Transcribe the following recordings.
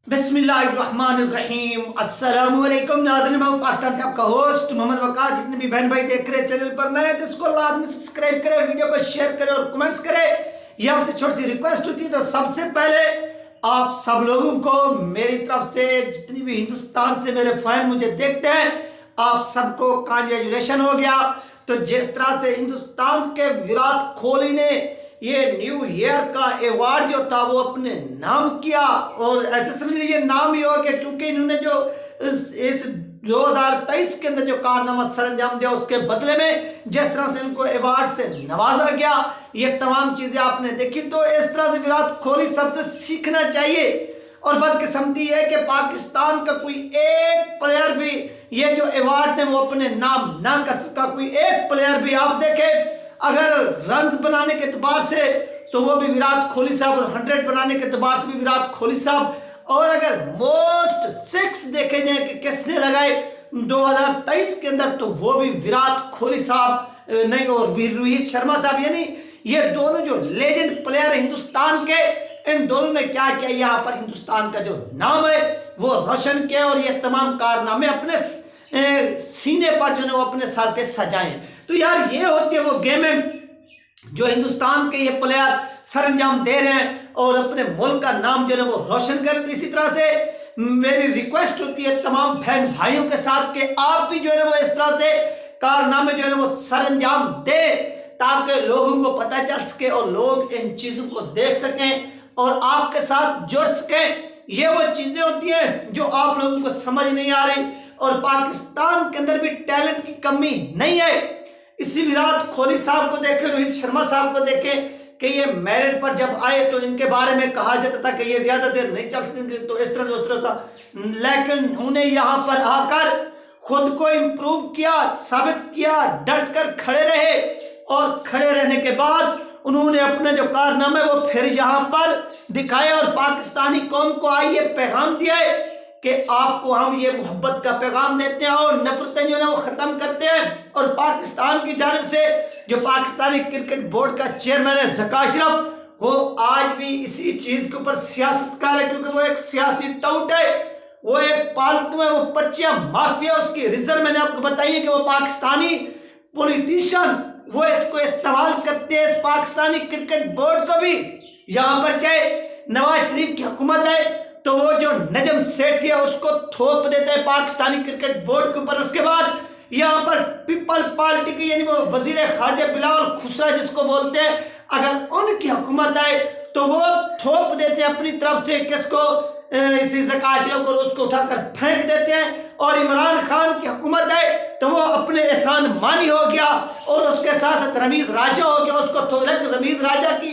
बिस्मिल्लाहिर्रहमानिर्रहीम। अस्सलामु अलैकुम नाज़रीन, मैं पाकिस्तान से आपका होस्ट मोहम्मद वक़ार। जितने भी बहन भाई देख रहे हैं चैनल पर नए तो इसको लाजमी सब्सक्राइब करें, वीडियो को शेयर करें और कमेंट्स करें। ये आपसे छोटी सी रिक्वेस्ट होती है। तो सबसे पहले आप सब लोगों को मेरी तरफ से, जितनी भी हिंदुस्तान से मेरे फैन मुझे देखते हैं, आप सबको कांग्रेचुलेशन हो गया। तो जिस तरह से हिंदुस्तान के विराट कोहली ने ये न्यू ईयर का अवार्ड जो था वो अपने नाम किया, और ऐसे समझ लीजिए नाम ही हो गया क्योंकि इन्होंने जो इस 2023 के अंदर जो कारनामा सरअंजाम दिया उसके बदले में जिस तरह से इनको अवार्ड से नवाजा गया, ये तमाम चीजें आपने देखी। तो इस तरह से विराट कोहली सबसे सीखना चाहिए। और बदकिस्मती है कि पाकिस्तान का कोई एक प्लेयर भी ये जो अवार्ड है वो अपने नाम ना कर सका। कोई एक प्लेयर भी आप देखें, अगर रन्स बनाने के एतबार से तो वो भी विराट कोहली साहब, और 100 बनाने के एतबार से भी विराट कोहली साहब, और अगर मोस्ट सिक्स देखे जाए कि किसने लगाए 2023 के अंदर तो वो भी विराट कोहली साहब नहीं और रोहित शर्मा साहब। यानी ये दोनों जो लेजेंड प्लेयर हिंदुस्तान के, इन दोनों ने क्या किया, यहाँ पर हिंदुस्तान का जो नाम है वो रोशन किया, और ये तमाम कारनामे अपने सीने पर जो है वो अपने सर पे सजाए। तो यार ये होती है वो गेम है जो हिंदुस्तान के ये प्लेयर सरअंजाम दे रहे हैं और अपने मुल्क का नाम जो है वो रोशन करें। तो इसी तरह से मेरी रिक्वेस्ट होती है तमाम बहन भाइयों के साथ कि आप भी जो है वो इस तरह से कारनामे जो है वो सरअंजाम दे, ताकि लोगों को पता चल सके और लोग इन चीजों को देख सकें और आपके साथ जुड़ सकें। ये वो चीजें होती हैं जो आप लोगों को समझ नहीं आ रही, और पाकिस्तान के अंदर भी टैलेंट की कमी नहीं है। इसी विराट कोहली साहब को देखें, रोहित शर्मा साहब को देखें कि ये मैरिट पर जब आए तो इनके बारे में कहा जाता था कि ये ज्यादा देर नहीं चल सकेंगे, तो इस तरह उस तरह था, लेकिन उन्हें यहाँ पर आकर खुद को इम्प्रूव किया, साबित किया, डट कर खड़े रहे, और खड़े रहने के बाद उन्होंने अपने जो कारनामे वो फिर यहाँ पर दिखाए और पाकिस्तानी कौम को आई ये पैगाम दिया है कि आपको हम ये मोहब्बत का पैगाम देते हैं और नफरतें जो है वो खत्म करते हैं। और पाकिस्तान की जानिब से जो पाकिस्तानी क्रिकेट बोर्ड का चेयरमैन है ज़का अशरफ, वो आज भी इसी चीज के ऊपर सियासत कर रहे हैं, क्योंकि वो एक सियासी टाउट है, वो एक पालतू है, वो पर्चियां माफिया उसकी रिजर्व। मैंने आपको बताई है कि वो पाकिस्तानी पॉलिटिशियन वो इसको इस्तेमाल करते हैं पाकिस्तानी क्रिकेट बोर्ड को भी। यहाँ पर चाहे नवाज शरीफ की हुकूमत है तो वो जो नजम सेठी है उसको थोप देते हैं पाकिस्तानी क्रिकेट बोर्ड के ऊपर। उसके बाद यहाँ पर पीपल पार्टी की यानी वो वजीर खारजा बिलावल खुसरा जिसको बोलते हैं, अगर उनकी हुकूमत आए तो वो थोप देते हैं अपनी तरफ से किसको, इसी ज़का अशरफ को, उसको उठाकर फेंक देते हैं। और इमरान खान की हुकूमत है तो वो अपने एहसान मानी हो गया, और उसके साथ साथ रमीज राजा हो गया, उसको थोड़ा। रमीज राजा की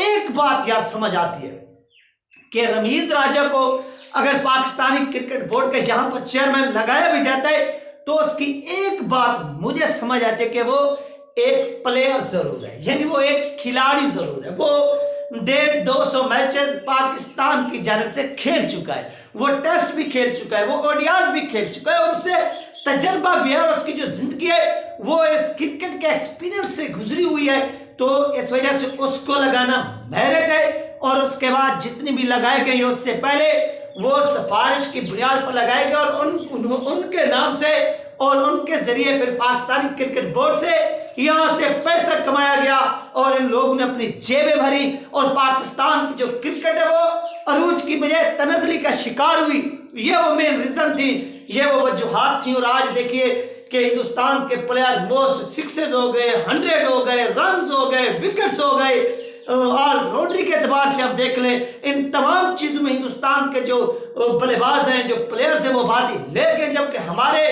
एक बात याद समझ आती है कि रमीज राजा को अगर पाकिस्तानी क्रिकेट बोर्ड के यहाँ पर चेयरमैन लगाया भी जाता है तो उसकी एक बात मुझे समझ आती है कि वो एक प्लेयर जरूर है, यानी वो एक खिलाड़ी जरूर है। वो 150-200 मैचेस पाकिस्तान की जानिब से खेल चुका है, वो टेस्ट भी खेल चुका है, वो ओडीआई भी खेल चुका है, और उससे तजर्बा भी है, और उसकी जो जिंदगी है वो इस क्रिकेट के एक्सपीरियंस से गुजरी हुई है। तो इस वजह से उसको लगाना मेरिट है। और उसके बाद जितनी भी लगाए गए उससे पहले वो सिफारिश की बुनियाद पर लगाए गए, और उनके नाम से और उनके जरिए फिर पाकिस्तानी क्रिकेट बोर्ड से यहाँ से पैसा कमाया गया, और इन लोगों ने अपनी जेबें भरी, और पाकिस्तान की जो क्रिकेट है वो अरूज की बजाय तनज़ली का शिकार हुई। ये वो मेन रीजन थी, ये वो वजूहात थी। और आज देखिए कि हिंदुस्तान के प्लेयर मोस्ट सिक्सेस हो गए, 100 हो गए, रन्स हो गए, विकेट्स हो गए, ऑल राउंडर के एतबार से आप देख लें, इन तमाम चीजों में हिंदुस्तान के जो बल्लेबाज हैं, जो प्लेयर्स हैं, वो बाजी ले गए, जबकि हमारे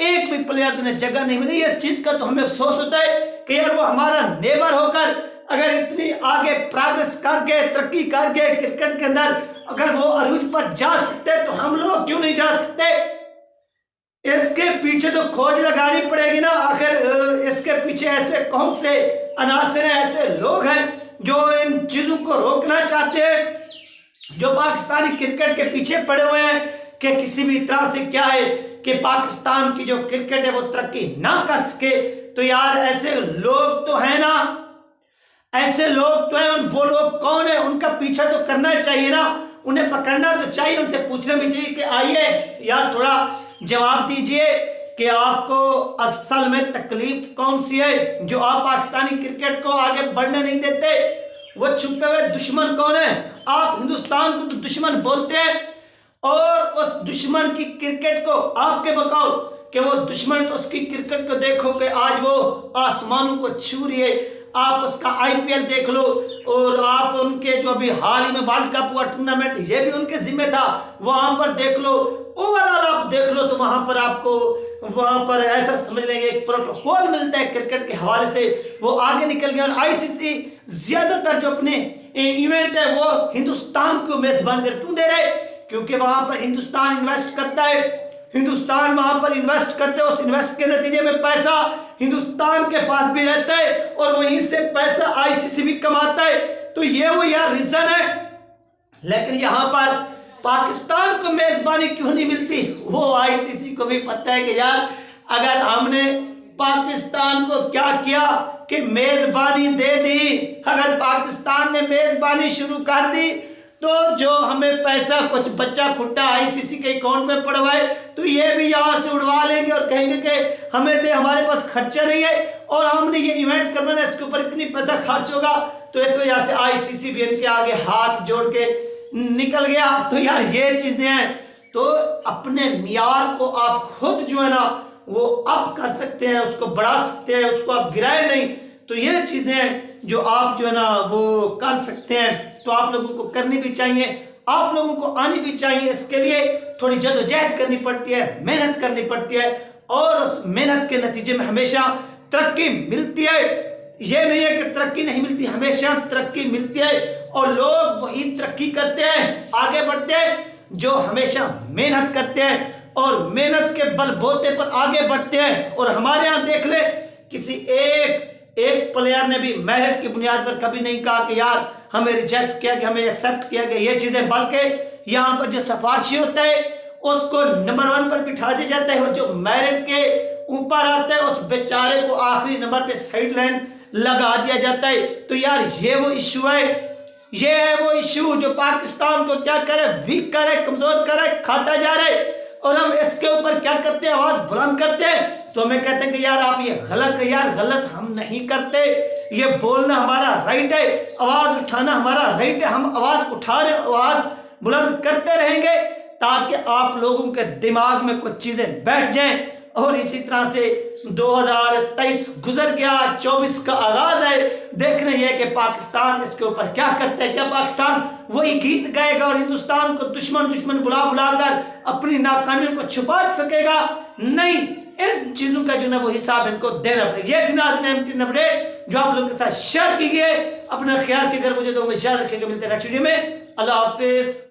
एक भी प्लेयर ने जगह नहीं मिली। इस चीज का तो हमें अफसोस होता है कि यार वो हमारा नेबर होकर अगर इतनी आगे प्रोग्रेस करके, तरक्की करके क्रिकेट के अंदर अगर वो अरूज पर जा सकते तो हम लोग क्यों नहीं जा सकते। इसके पीछे तो खोज लगानी पड़ेगी ना। आखिर इसके पीछे ऐसे कौन से अनासर हैं, ऐसे लोग हैं जो इन चीजों को रोकना चाहते हैं, जो पाकिस्तानी क्रिकेट के पीछे पड़े हुए हैं कि किसी भी तरह से क्या है कि पाकिस्तान की जो क्रिकेट है वो तरक्की ना कर सके। तो यार ऐसे लोग तो है ना, ऐसे लोग तो हैं, वो लोग कौन है, उनका पीछा तो करना चाहिए ना। उन्हें पकड़ना तो चाहिए, उनसे पूछना भी चाहिए कि आइए यार थोड़ा जवाब दीजिए कि आपको असल में तकलीफ कौन सी है जो आप पाकिस्तानी क्रिकेट को आगे बढ़ने नहीं देते। वो छुपे हुए दुश्मन कौन है? आप हिंदुस्तान को तो दुश्मन बोलते हैं और उस दुश्मन की क्रिकेट को आपके बकाओ कि वो दुश्मन तो उसकी क्रिकेट को देखो कि आज वो आसमानों को छू रही है। आप उसका आईपीएल देख लो और आप उनके जो अभी हाल ही में वर्ल्ड कप हुआ टूर्नामेंट, ये भी उनके जिम्मे था, वहां पर देख लो। ओवरऑल आप देख लो तो वहां पर आपको वहां पर ऐसा समझ लेंगे एक प्रोटोकॉल मिलता है क्रिकेट के हवाले से, वो आगे निकल गया। और आईसीसी ज्यादातर जो अपने इवेंट है वो हिंदुस्तान को मेजबान कर क्यों दे रहे? क्योंकि वहां पर हिंदुस्तान इन्वेस्ट करता है, हिंदुस्तान वहां पर इन्वेस्ट करते हैं, उस इन्वेस्ट के नतीजे में पैसा हिंदुस्तान के पास भी रहता है और वहीं से पैसा आईसीसी भी कमाता है। तो ये वो यार रीजन है। लेकिन यहां पर पाकिस्तान को मेजबानी क्यों नहीं मिलती? वो आईसीसी को भी पता है कि यार अगर हमने पाकिस्तान को क्या किया कि मेजबानी दे दी, अगर पाकिस्तान ने मेजबानी शुरू कर दी तो जो हमें पैसा कुछ बच्चा खुट्टा आईसीसी के अकाउंट में पड़वाए तो ये भी यहाँ से उड़वा लेंगे और कहेंगे कि हमें दे, हमारे पास खर्चा नहीं है और हमने ये इवेंट करना है, इसके ऊपर इतनी पैसा खर्च होगा। तो इस वजह से आईसीसी भी इनके आगे हाथ जोड़ के निकल गया। तो यार ये चीजें हैं, तो अपने मियार को आप खुद जो है ना वो अप कर सकते हैं, उसको बढ़ा सकते हैं, उसको आप गिराए नहीं। तो ये चीजें जो आप जो है ना वो कर सकते हैं, तो आप लोगों को करनी भी चाहिए, आप लोगों को आनी भी चाहिए। इसके लिए थोड़ी जद्दोजहद करनी पड़ती है, मेहनत करनी पड़ती है और उस मेहनत के नतीजे में हमेशा तरक्की मिलती है। ये नहीं है कि तरक्की नहीं मिलती, हमेशा तरक्की मिलती है और लोग वही तरक्की करते हैं, आगे बढ़ते हैं जो हमेशा मेहनत करते हैं और मेहनत के बलबूते पर आगे बढ़ते हैं। और हमारे यहाँ देख ले, किसी एक प्लेयर ने भी मेरिट की बुनियाद पर कभी नहीं कहा कि यार हमें रिजेक्ट किया गया, हमें एक्सेप्ट किया गया, ये चीजें, बल्कि यहाँ पर जो सिफारिशी होता है उसको नंबर 1 पर बिठा दिया जाता है और जो मेरिट के ऊपर आता है उस बेचारे को आखिरी नंबर पे साइड लाइन लगा दिया जाता है। तो यार ये वो इश्यू है, ये है वो इश्यू जो पाकिस्तान को क्या करे, वीक करे, कमजोर करे, खाता जा रहा है। और हम इसके ऊपर क्या करते हैं, आवाज बुलंद करते हैं। तो हमें कहते हैं कि यार आप ये गलत है। यार गलत हम नहीं करते, ये बोलना हमारा राइट है, आवाज उठाना हमारा राइट है, हम आवाज उठा रहे, आवाज बुलंद करते रहेंगे ताकि आप लोगों के दिमाग में कुछ चीजें बैठ जाएं। और इसी तरह से 2023 गुजर गया, 24 का आगाज है। देखना यह कि पाकिस्तान इसके ऊपर क्या करता है। क्या पाकिस्तान वही गीत गाएगा और हिंदुस्तान को दुश्मन दुश्मन बुला बुलाकर अपनी नाकामियों को छुपा सकेगा? नहीं, इन चीजों का जो ना वो हिसाब इनको देना पड़ेगा। ये दिन अपडेट जो आप लोगों के साथ शेयर की गई, अपना ख्याल की अगर मुझे तो याद रखिएगा। मिलते हैं नेक्स्ट वीडियो में। अल्लाह हाफिज।